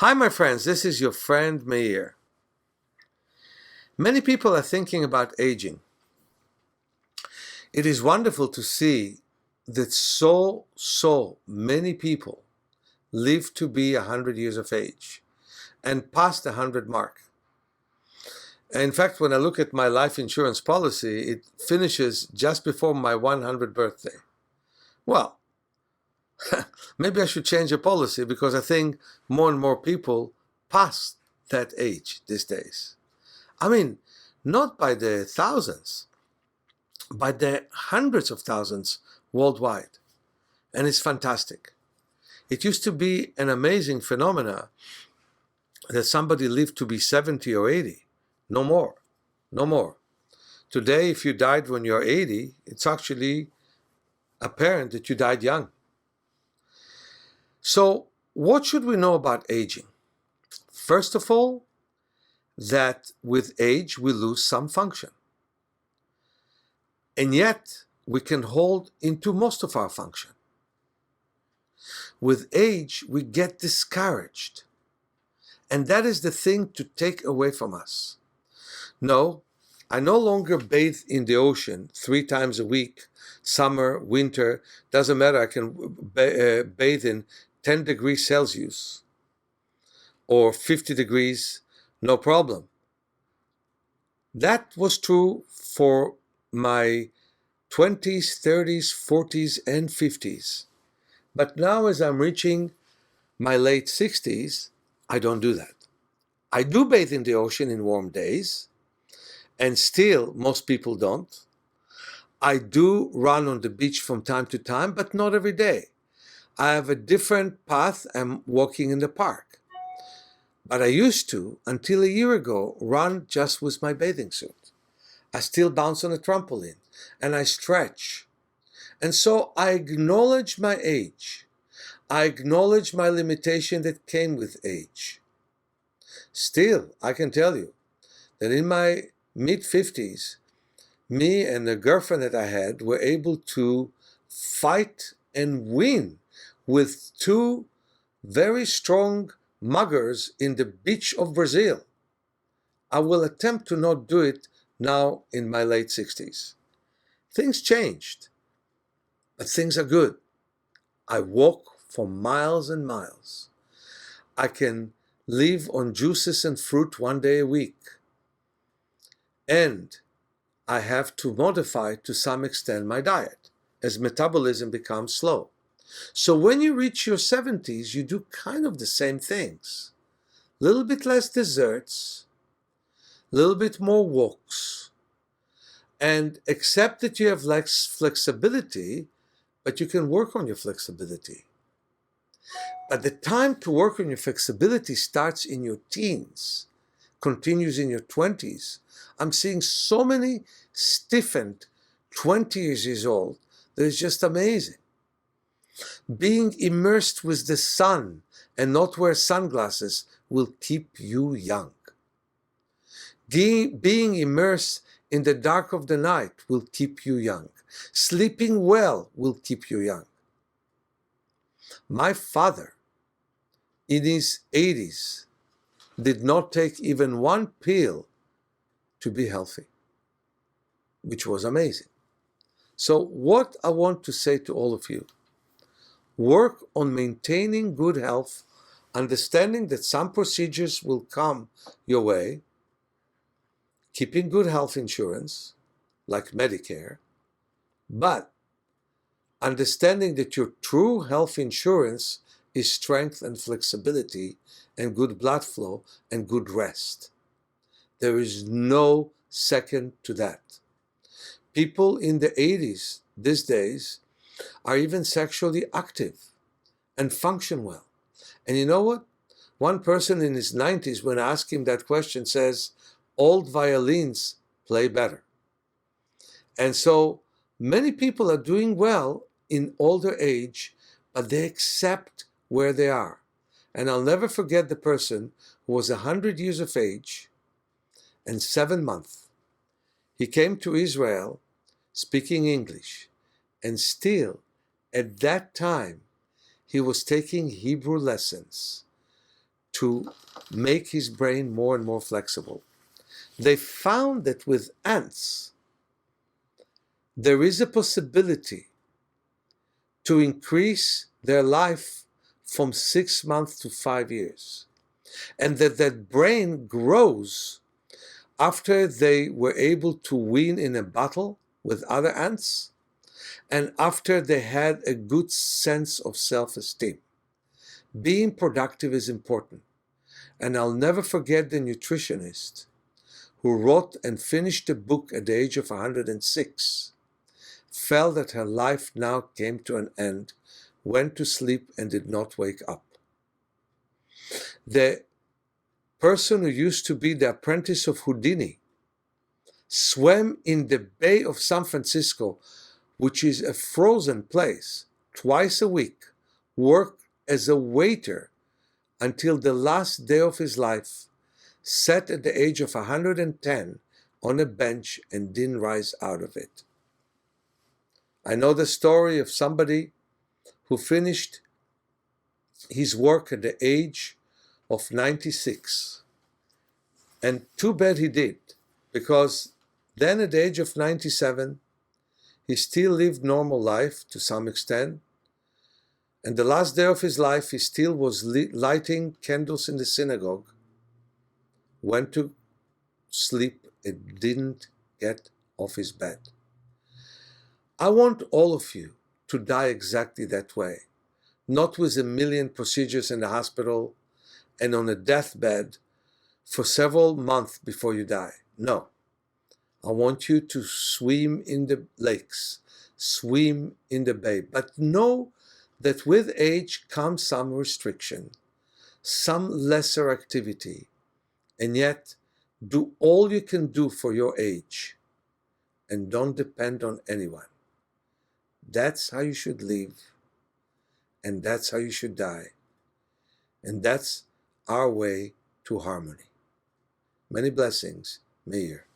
Hi, my friends. This is your friend Meir. Many people are thinking about aging. It is wonderful to see that so many people live to be 100 years of age and past the 100 mark. In fact, when I look at my life insurance policy, it finishes just before my 100th birthday. Well, maybe I should change the policy because I think more and more people pass that age these days. I mean, not by the thousands, by the hundreds of thousands worldwide. And it's fantastic. It used to be an amazing phenomena that somebody lived to be 70 or 80. No more. No more. Today, if you died when you're 80, it's actually apparent that you died young. So, what should we know about aging? First of all, that with age we lose some function. And yet we can hold into most of our function. With age we get discouraged. And that is the thing to take away from us. No, I no longer bathe in the ocean 3 times a week, summer, winter, doesn't matter. I can bathe in 10 degrees Celsius or 50 degrees, no problem. That was true for my 20s, 30s, 40s, and 50s. But now as I'm reaching my late 60s, I don't do that. I do bathe in the ocean in warm days, and still most people don't. I do run on the beach from time to time, but not every day. I have a different path. I'm walking in the park. But I used to, until a year ago, run just with my bathing suit. I still bounce on a trampoline, and I stretch. And so I acknowledge my age. I acknowledge my limitation that came with age. Still, I can tell you that in my mid-50s, me and the girlfriend that I had were able to fight and win with 2 very strong muggers in the beach of Brazil. I will attempt to not do it now in my late 60s. Things changed, but things are good. I walk for miles and miles. I can live on juices and fruit 1 day a week. And I have to modify to some extent my diet as metabolism becomes slow. So when you reach your 70s, you do kind of the same things. A little bit less desserts, a little bit more walks, and accept that you have less flexibility, but you can work on your flexibility. But the time to work on your flexibility starts in your teens, continues in your 20s. I'm seeing so many stiffened 20 years old that is just amazing. Being immersed with the sun and not wear sunglasses will keep you young. Being immersed in the dark of the night will keep you young. Sleeping well will keep you young. My father, in his 80s, did not take even 1 pill to be healthy, which was amazing. So what I want to say to all of you, work on maintaining good health, understanding that some procedures will come your way, keeping good health insurance, like Medicare, but understanding that your true health insurance is strength and flexibility and good blood flow and good rest. There is no second to that. People in the 80s these days are even sexually active and function well. And you know what? One person in his 90s, when I ask him that question, says, old violins play better. And so many people are doing well in older age, but they accept where they are. And I'll never forget the person who was 100 years of age and 7 months. He came to Israel speaking English, and still at that time he was taking Hebrew lessons to make his brain more and more flexible. They found that with ants, there is a possibility to increase their life from 6 months to 5 years. And that brain grows after they were able to win in a battle with other ants and after they had a good sense of self-esteem. Being productive is important. And I'll never forget the nutritionist who wrote and finished a book at the age of 106, felt that her life now came to an end, went to sleep and did not wake up. The person who used to be the apprentice of Houdini swam in the Bay of San Francisco, which is a frozen place, twice a week, worked as a waiter until the last day of his life, sat at the age of 110 on a bench and didn't rise out of it. I know the story of somebody who finished his work at the age of 96. And too bad he did, because then at the age of 97, he still lived normal life to some extent. And the last day of his life, he still was lighting candles in the synagogue, went to sleep and didn't get off his bed. I want all of you to die exactly that way, not with a million procedures in the hospital and on a deathbed for several months before you die. No. I want you to swim in the lakes, swim in the bay, but know that with age comes some restriction, some lesser activity, and yet do all you can do for your age and don't depend on anyone. That's how you should live, and that's how you should die, and that's our way to harmony. Many blessings, Meir.